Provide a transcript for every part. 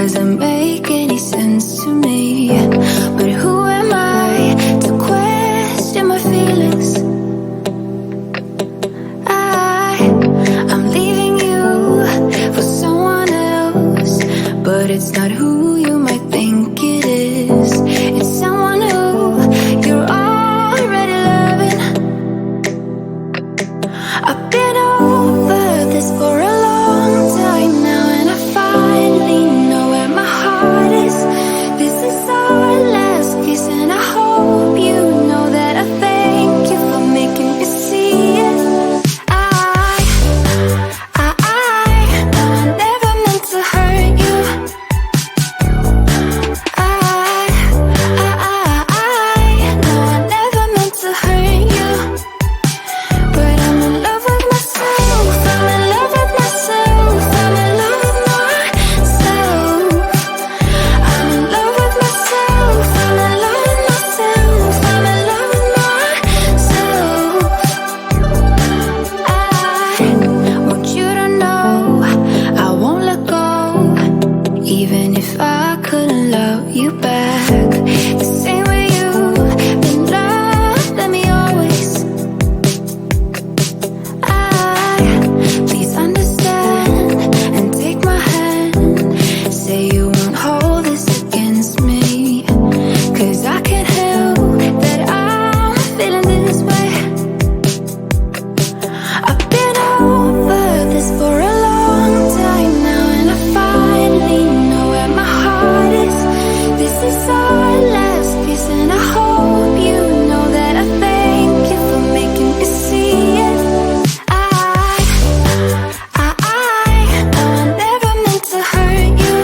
doesn't make any sense to me. But who am I to question my feelings? I'm leaving you for someone else, but it's not who you might think it is. It's someone who you're already loving. I've been over this for a long time now, and I finally know where my heart is. This is our last kiss, and I hope you know that I thank you for making me see it. Even if I couldn't love you back the same way you've been loving me always. Please understand and take my hand. Say you won't hold this against me, 'cause I can't help that I'm feeling this way. I've been over this for a long time now, and I finally know where my heart is. This is our last kiss, and I hope you know that I thank you for making me see it. I know I never meant to hurt you.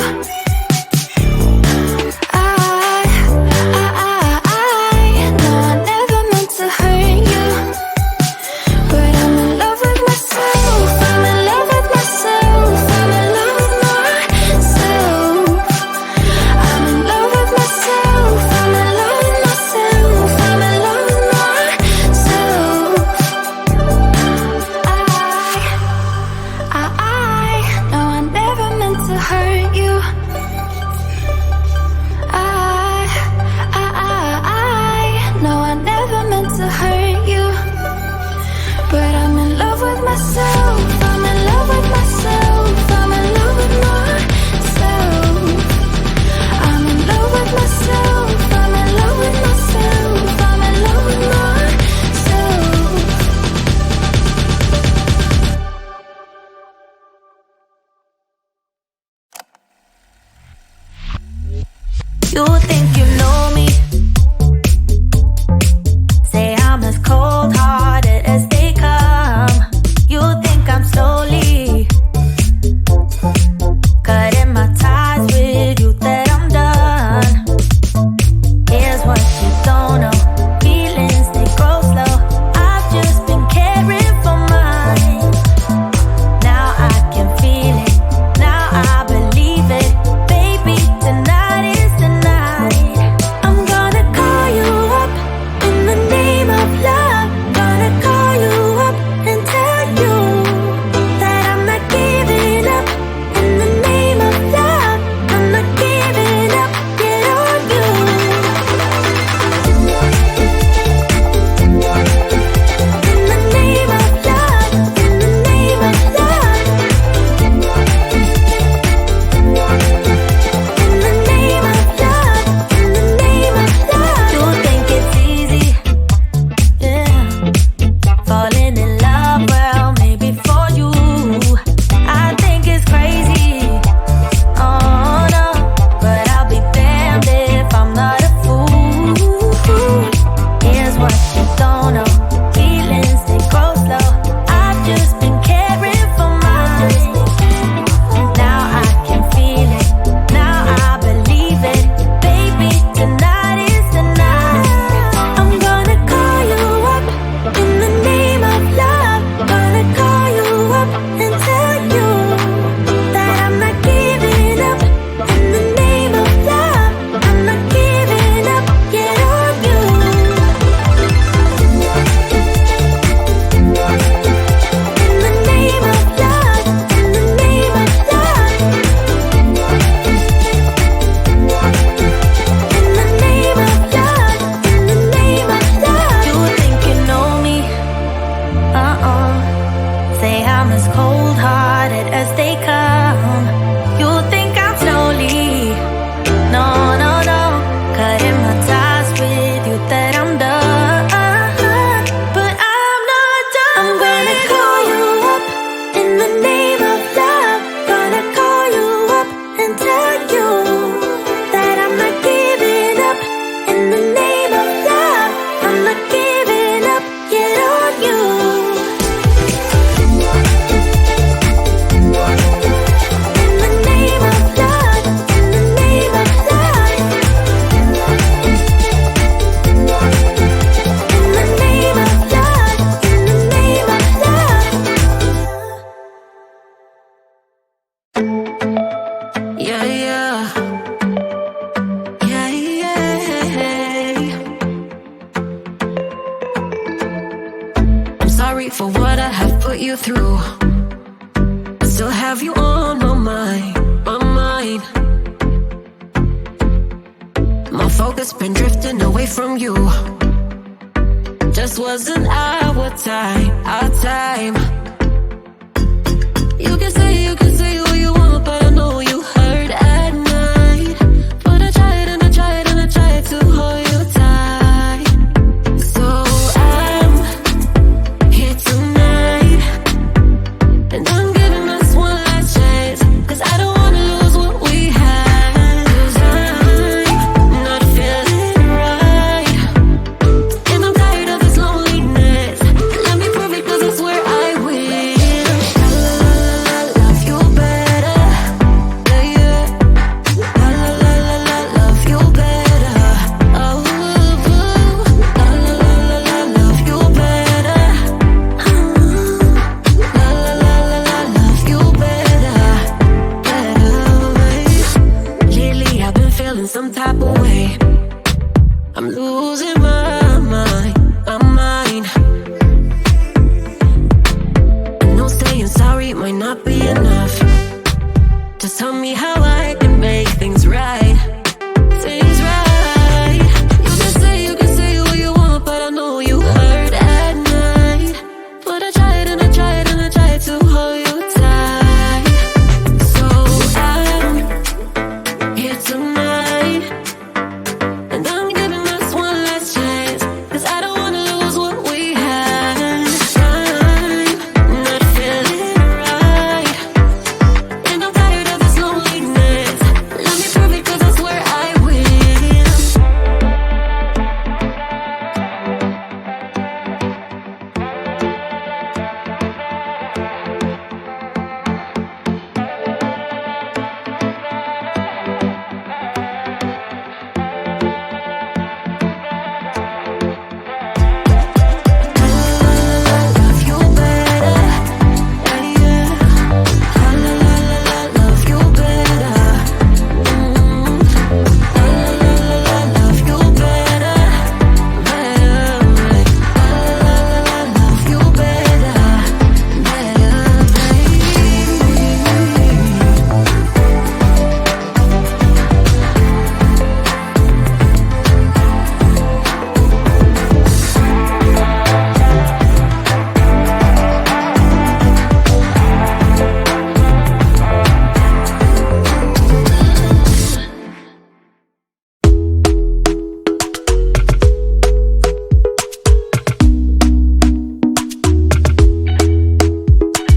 I know I never meant to hurt you. But I'm in love with myself, I'm in love with myself, I'm in love with myself. I'm in love with myself, I'm in love with myself, I'm in love with myself. I know I never meant to hurt you. I know I never meant to hurt you. But I'm in love with myself, I'm in love with myself, I'm in love with myself. I'm in love with myself, I'm in love with myself, I'm in love with myself. You think you know me? Say I'm as cold-hearted as they come. You think I'm slowly cutting my ties with you, that I'm done. Here's what you don't know. Feelings, they grow slow. I've just been caring for mine. Now I can feel it. Now I believe it. Baby, tonight is the night. for what I have put you through. I still have you on my mind, my mind. My focus been drifting away from you. Just wasn't our time, our time. You can say what you want, but I know you hurt at night. But I tried and I tried and I tried to hold you tight. So I'm here tonight, and I'm giving us one last chance, 'cause I don't wanna lose what we had. 'Cause I'm not feeling right, and I'm tired of this loneliness. Let me prove it, 'cause I swear I will. Love you better, yeah, yeah. Love you better, oh, love you better, love you better, Lately I've been feeling some type of way. I'm losing my mind, my mind. I know saying sorry might not be enough. Just tell me how I can make things right, things right. You can say what you want, but I know you hurt at night. But I tried and I tried and I tried to hold you tight. So I'm here tonight, and I'm giving us one last chance, 'cause I don't wanna lose what we had. I'm not feeling right, and I'm tired of this loneliness. Let me prove it, 'cause I swear I will. Love you better, yeah, yeah. Love you better, love you better, love you better,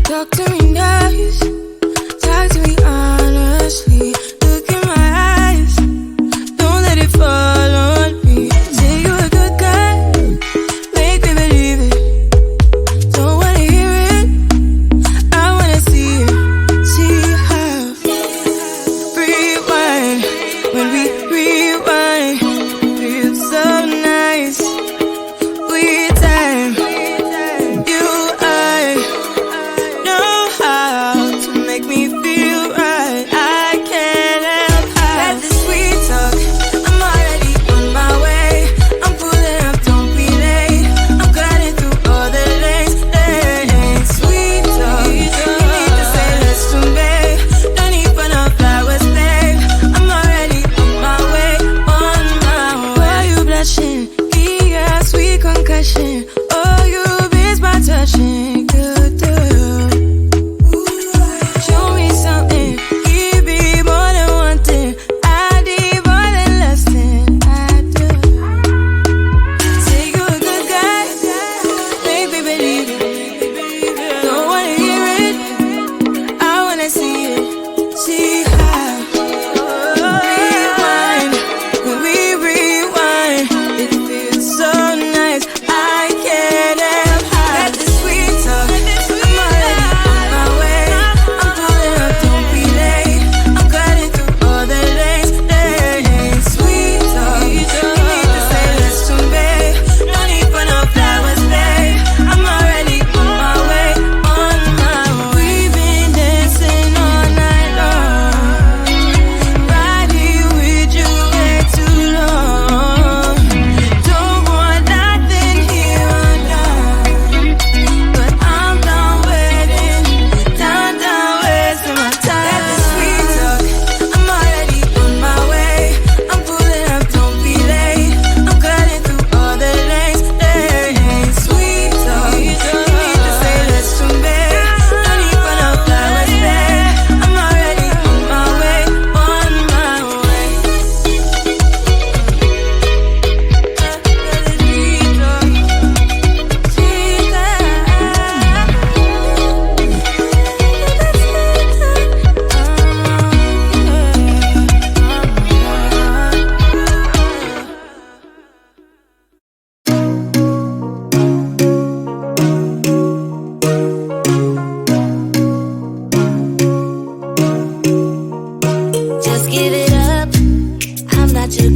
Talk to me nice, talk to me honestly. Look in my eyes, don't let it fall on me. Say you're a good guy, make me believe it. Don't wanna hear it, I wanna see it. See how rewind, when we rewind, feels so nice. We time, you I know how to make me feel right. I can't help how. Let the sweet talk, I'm already on my way. I'm pulling up, don't be late. I'm cutting through all the lanes. Sweet talk, you need to say less to me. Don't need for no flowers, babe. I'm already on my way, on my way. Why you blushing? Yeah, sweet concussion. Oh, you miss my touching. Good girl. Show me something, give me more than one thing. I need more than less than I do. Say you're a good guy, make me believe it. Don't wanna hear it, I wanna see it. See how rewind, when we rewind, it feels so nice. I can't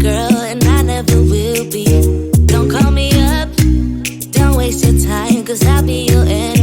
girl, and I never will be. Don't call me up, don't waste your time, 'cause I'll be your enemy.